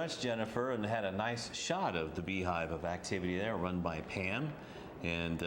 Much, Jennifer, and had a nice shot of the beehive of activity there run by Pam. And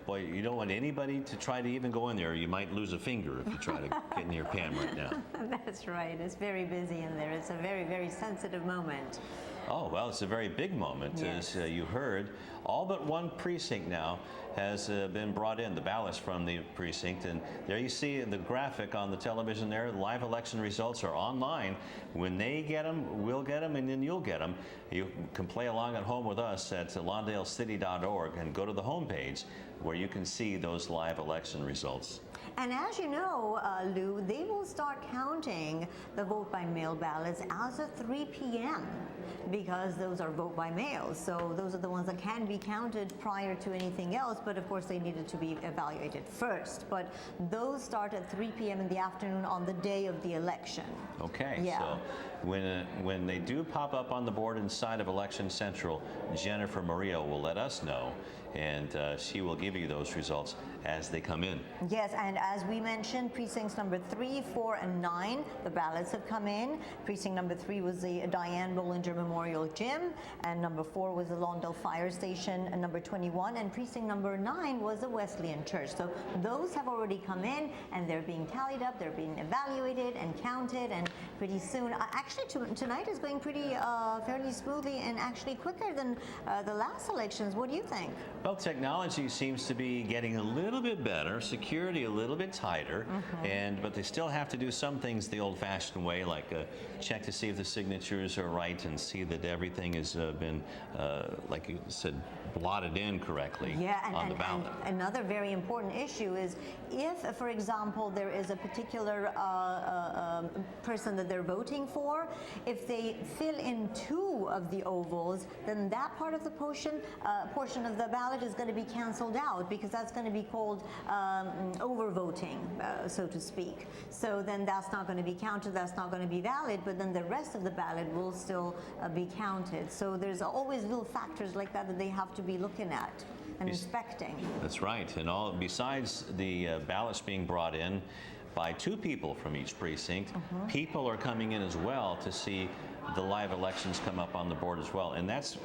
boy, you don't want anybody to try to even go in there. You might lose a finger if you try to get near Pam right now. That's right. It's very busy in there. It's a very, very sensitive moment. Oh, well, it's a very big moment, yes. as you heard. All but one precinct now has been brought in, the ballots from the precinct. And there you see the graphic on the television there. The live election results are online. When they get them, we'll get them, and then you'll get them. You can play along at home with us at lawndalecity.org and go to the homepage where you can see those live election results. And as you know, Lou, they will start counting the vote by mail ballots as of 3 p.m. because those are vote by mail. So those are the ones that can be counted prior to anything else, but of course they needed to be evaluated first. But those start at 3 p.m. in the afternoon on the day of the election. Okay, yeah. So when they do pop up on the board inside of Election Central, Jennifer Maria will let us know, and she will give you those results as they come in. Yes, and as we mentioned, precincts number 3, 4, and 9, the ballots have come in. Precinct number 3 was the Diane Bollinger Memorial Gym, and number 4 was the Lawndale Fire Station, and number 21, and precinct number 9 was the Wesleyan Church. So those have already come in, and they're being tallied up, they're being evaluated and counted, and pretty soon, actually tonight is going pretty fairly smoothly and actually quicker than the last elections. What do you think? Well, technology seems to be getting a little bit better, security a little bit tighter, but they still have to do some things the old-fashioned way, like check to see if the signatures are right and see that everything has been, like you said, blotted in correctly on the ballot. And another very important issue is if, for example, there is a particular person that they're voting for, if they fill in 2 of the ovals, then that part of the portion of the ballot is going to be canceled out, because that's going to be called overvoting, so to speak. So then that's not going to be counted, that's not going to be valid, but then the rest of the ballot will still be counted. So there's always little factors like that that they have to be looking at and inspecting. That's right. And besides the ballots being brought in by 2 people from each precinct, people are coming in as well to see the live elections come up on the board as well. And that's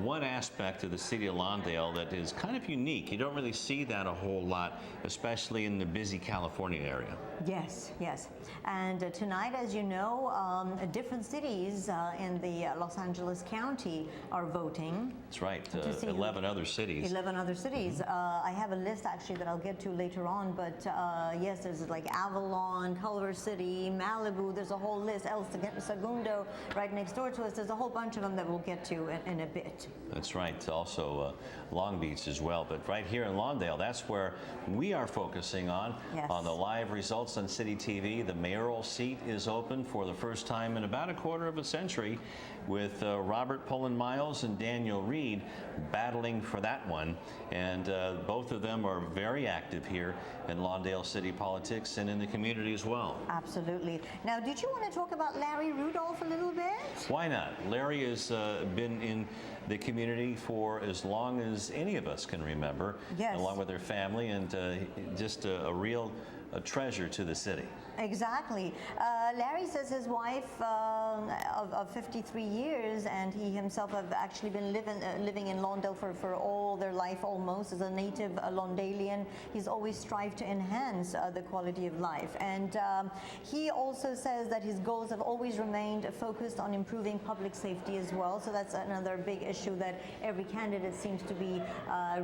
one aspect of the city of Lawndale that is kind of unique. You don't really see that a whole lot, especially in the busy California area. Yes, yes. And tonight, as you know, different cities in the Los Angeles County are voting. That's right, 11 other cities. 11 other cities. I have a list actually that I'll get to later on, but yes, there's like Avalon, Culver City, Malibu, there's a whole list. El Segundo, right next door to us. There's a whole bunch of them that we'll get to in a bit. That's right. Also Long Beach as well. But right here in Lawndale, that's where we are focusing on the live results on City TV. The mayoral seat is open for the first time in about a quarter of a century, with Robert Pullen Miles and Daniel Reed battling for that one. And both of them are very active here in Lawndale city politics and in the community as well. Absolutely. Now, did you want to talk about Larry Rudolph a little bit? Why not? Larry has been in the community for as long as any of us can remember, along with their family, and just a real treasure to the city. Exactly. Larry says his wife of 53 years, and he himself have actually been living in Lawndale for all their life almost. As a native Lawndalian, he's always strived to enhance the quality of life. And he also says that his goals have always remained focused on improving public safety as well. So that's another big issue that every candidate seems to be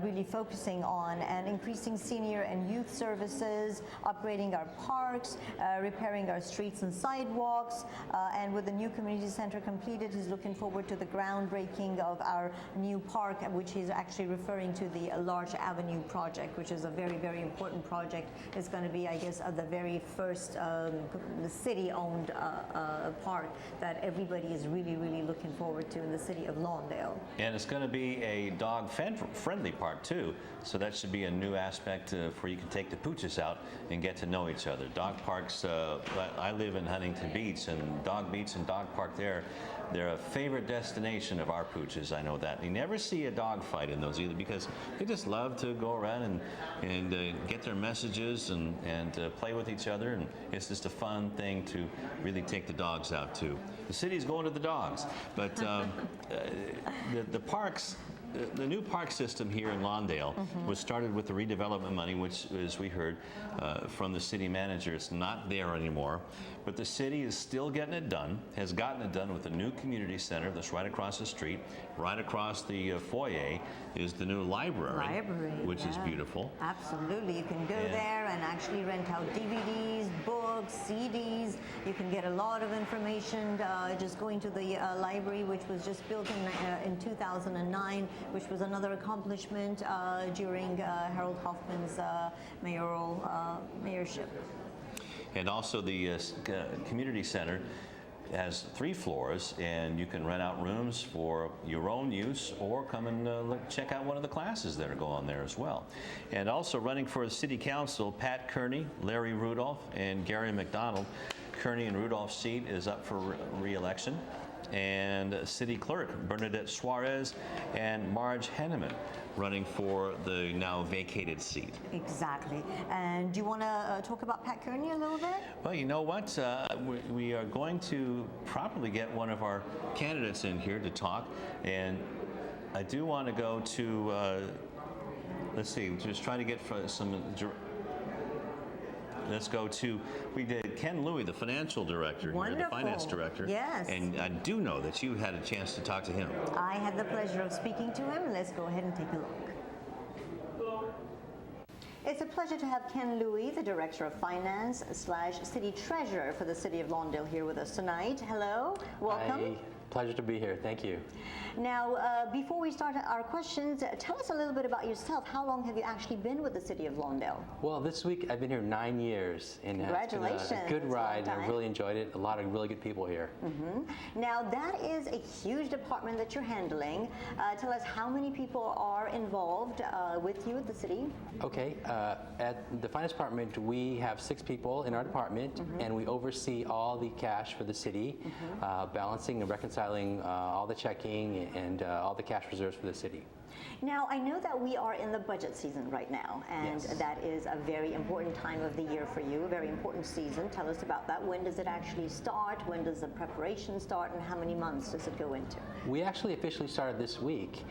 really focusing on, and increasing senior and youth services, upgrading our parks, repairing our streets and sidewalks, and with the new community center completed, he's looking forward to the groundbreaking of our new park, which he's actually referring to the Larch Avenue project, which is a very, very important project. It's going to be, I guess, the very first city-owned park that everybody is really, really looking forward to in the city of Lawndale. And it's going to be a dog-friendly park, too, so that should be a new aspect where you can take the pooches out and get to know each other. Dog parks, I live in Huntington Beach, and Dog Beach and Dog Park there, they're a favorite destination of our pooches, I know that. You never see a dog fight in those either, because they just love to go around and get their messages and play with each other, and it's just a fun thing to really take the dogs out to. The city's going to the dogs. But the parks, the new park system here in Lawndale was started with the redevelopment money, which, as we heard from the city manager, it's not there anymore. But the city is still getting it done, has gotten it done with the new community center that's right across the street. Right across the foyer is the new library, which is beautiful. Absolutely. You can go there and actually rent out DVDs, books, CDs. You can get a lot of information just going to the library, which was just built in 2009, which was another accomplishment during Harold Hoffman's mayorship. And also the community center has 3 floors, and you can rent out rooms for your own use or come and check out one of the classes that are going on there as well. And also running for the city council, Pat Kearney, Larry Rudolph, and Gary McDonald. Kearney and Rudolph's seat is up for re-election. And city clerk Bernadette Suarez and Marge Henneman running for the now vacated seat. Exactly. And do you want to talk about Pat Kearney a little bit? Well, you know what? We are going to probably get one of our candidates in here to talk. And I do want to go to, let's see, just try to get some... Let's go to, we did Ken Louie, the financial director here, the finance director. Yes. And I do know that you had a chance to talk to him. I had the pleasure of speaking to him. Let's go ahead and take a look. It's a pleasure to have Ken Louie, the Director of Finance / City Treasurer for the City of Lawndale, here with us tonight. Hello, welcome. Hi. Pleasure to be here. Thank you. Now, before we start our questions, tell us a little bit about yourself. How long have you actually been with the City of Lawndale? Well, this week I've been here 9 years, and congratulations. It's been a good ride. I really enjoyed it. A lot of really good people here. Now, that is a huge department that you're handling. Tell us how many people are involved with you at the city? Okay. At the finance department, we have 6 people in our department, and we oversee all the cash for the city, balancing and reconciling all the checking and all the cash reserves for the city. Now, I know that we are in the budget season right now, and that is a very important time of the year for you, a very important season. Tell us about that. When does it actually start? When does the preparation start, and how many months does it go into? We actually officially started this week.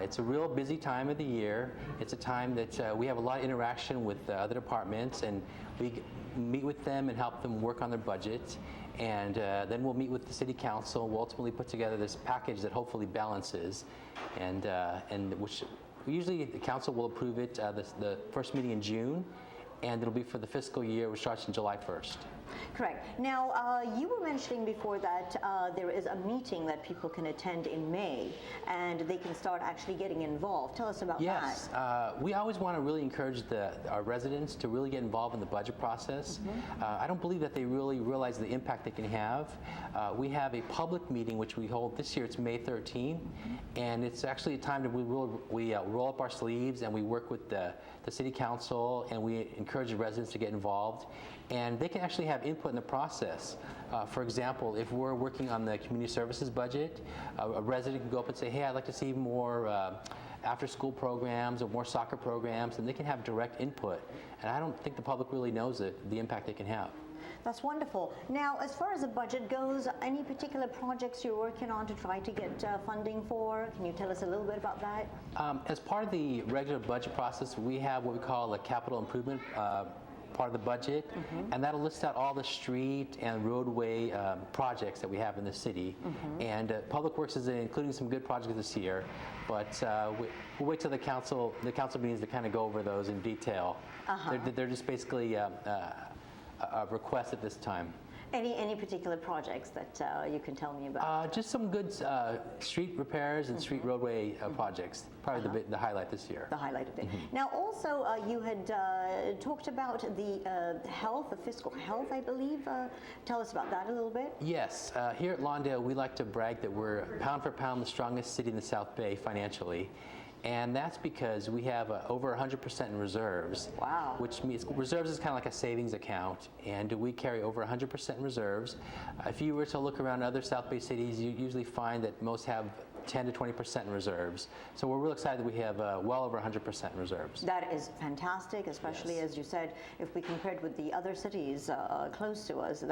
It's a real busy time of the year. It's a time that we have a lot of interaction with other departments, and we meet with them and help them work on their budget. And then we'll meet with the city council. We'll ultimately put together this package that hopefully balances, and which usually the council will approve it the first meeting in June, and it'll be for the fiscal year, which starts on July 1st. Correct. Now, you were mentioning before that there is a meeting that people can attend in May, and they can start actually getting involved. Tell us about that. Yes. We always want to really encourage our residents to really get involved in the budget process. I don't believe that they really realize the impact they can have. We have a public meeting, which we hold this year. It's May 13, and it's actually a time that we roll up our sleeves and we work with the city council, and we encourage the residents to get involved. And they can actually have input in the process. For example, if we're working on the community services budget, a resident can go up and say, hey, I'd like to see more after-school programs or more soccer programs, and they can have direct input. And I don't think the public really knows the impact they can have. That's wonderful. Now, as far as the budget goes, any particular projects you're working on to try to get funding for? Can you tell us a little bit about that? As part of the regular budget process, we have what we call a capital improvement part of the budget, and that'll list out all the street and roadway projects that we have in the city. And Public Works is including some good projects this year, but we'll wait till the council meetings to kind of go over those in detail. They're just basically a request at this time. Any particular projects that you can tell me about? Just some good street repairs and street roadway projects. Probably the highlight this year. The highlight of it. Now, also, you had talked about the health, the fiscal health, I believe. Tell us about that a little bit. Yes. Here at Lawndale, we like to brag that we're pound for pound the strongest city in the South Bay financially. And that's because we have over 100% in reserves. Wow. Which means reserves is kind of like a savings account, and we carry over 100% in reserves. If you were to look around other South Bay cities, you usually find that most have 10 to 20% in reserves. So we're real excited that we have well over 100% in reserves. That is fantastic, especially as you said, if we compared with the other cities close to us,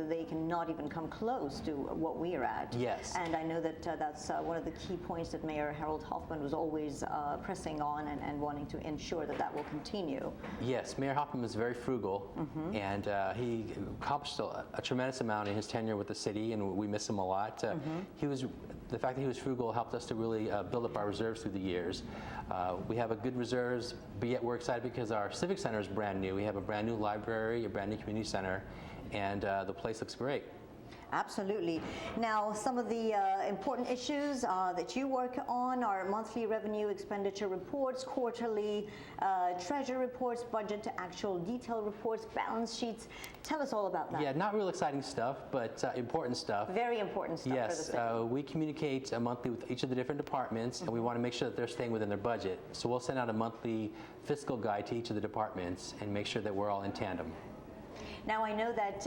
they cannot even come close to what we are at. Yes. And I know that that's one of the key points that Mayor Harold Hoffman was always pressing on and wanting to ensure that that will continue. Yes, Mayor Hoffman is very frugal, and he accomplished a tremendous amount in his tenure with the city, and we miss him a lot. The fact that he was frugal helped us to really build up our reserves through the years. We have a good reserves, but yet we're excited because our Civic Center is brand new. We have a brand new library, a brand new community center, and the place looks great. Absolutely. Now, some of the important issues that you work on are monthly revenue expenditure reports, quarterly treasure reports, budget to actual detail reports, balance sheets. Tell us all about that. Yeah, not real exciting stuff, but important stuff. Very important stuff for the city. Yes, we communicate monthly with each of the different departments, and we want to make sure that they're staying within their budget. So we'll send out a monthly fiscal guide to each of the departments and make sure that we're all in tandem. Now, I know that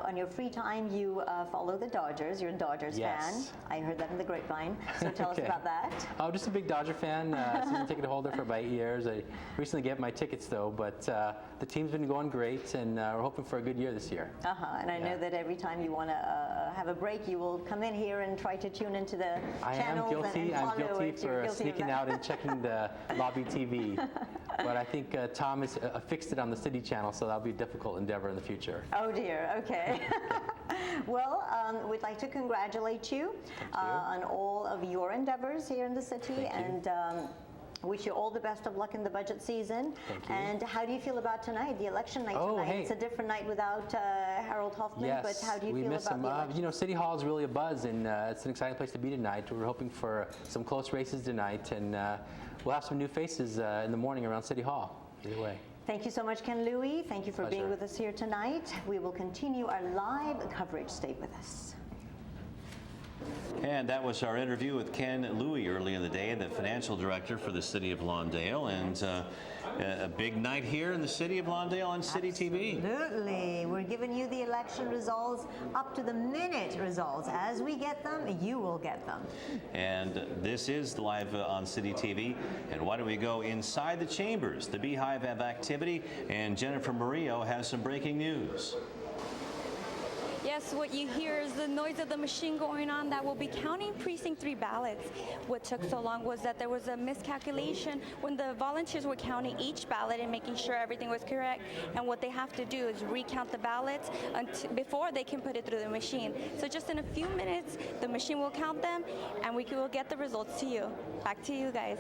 on your free time you follow the Dodgers. You're a Dodgers fan. I heard that in the grapevine. So tell us about that. Oh, just a big Dodger fan. Season ticket holder for about 8 years. I recently gave my tickets though, but the team's been going great, and we're hoping for a good year this year. And I know that every time you want to have a break, you will come in here and try to tune into the channels and follow I'm guilty it. for sneaking out and checking the lobby TV. But I think Tom has fixed it on the city channel, so that'll be a difficult endeavor in the future. Oh dear, okay. Well, we'd like to congratulate you on all of your endeavors here in the city, and wish you all the best of luck in the budget season. Thank you. And how do you feel about tonight, the election night tonight? Hey. It's a different night without Harold Hoffman, Yes, but how do you we feel miss about him. the election? You know, City Hall is really a buzz, and it's an exciting place to be tonight. We're hoping for some close races tonight, and we'll have some new faces in the morning around City Hall. Either way. Thank you so much, Ken Louie. Thank you for being with us here tonight. We will continue our live coverage. Stay with us. And that was our interview with Ken Louie early in the day, the financial director for the city of Lawndale. And a big night here in the city of Lawndale on City TV. Absolutely. We're giving you the election results, up to the minute results. As we get them, you will get them. And this is live on City TV. And why don't we go inside the chambers? The Beehive have activity, and Jennifer Murillo has some breaking news. Yes, what you hear is the noise of the machine going on that will be counting Precinct 3 ballots. What took so long was that there was a miscalculation when the volunteers were counting each ballot and making sure everything was correct. And what they have to do is recount the ballots before they can put it through the machine. So just in a few minutes, the machine will count them and we will get the results to you. Back to you guys.